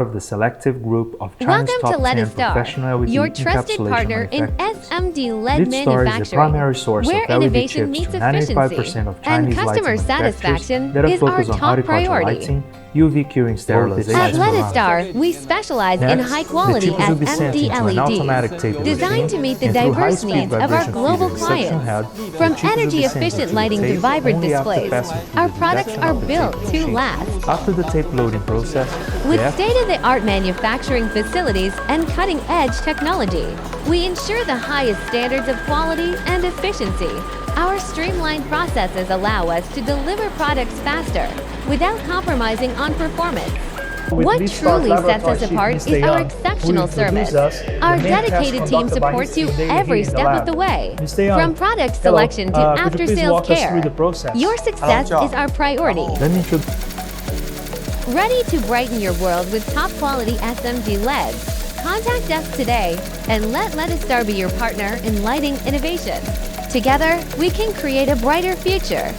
of the selective group of China's Welcome top to 10 Ledestar, professional LED your trusted encapsulation partner in manufacturers. SMD LED Ledestar is the manufacturing, primary source where of LED innovation chips meets to efficiency, 95% of and Chinese customer lighting satisfaction that are is our focused on top horticultural priority. lighting, UV curing sterilization. At Ledestar, we specialize in Next, high-quality the chips will be sent SMD into an automatic tape LEDs, designed to meet the and through diverse high-speed needs of our vibration global feeder reception clients. head, From the chips will be energy-efficient sent into lighting the to tape vibrant only after displays, passing through our the products detection are of the built tape to machine. last. After the tape loading process, With state-of-the-art manufacturing facilities and cutting-edge technology, we ensure the highest standards of quality and efficiency. Our streamlined processes allow us to deliver products faster without compromising on performance. What truly sets us apart is our exceptional service. Our dedicated team supports you every step of the way, from product selection to after-sales care. Your success is our priority. let me introduce Ready to brighten your world with top-quality SMD LEDs? Contact us today and let Ledestar be your partner in lighting innovation. Together, we can create a brighter future.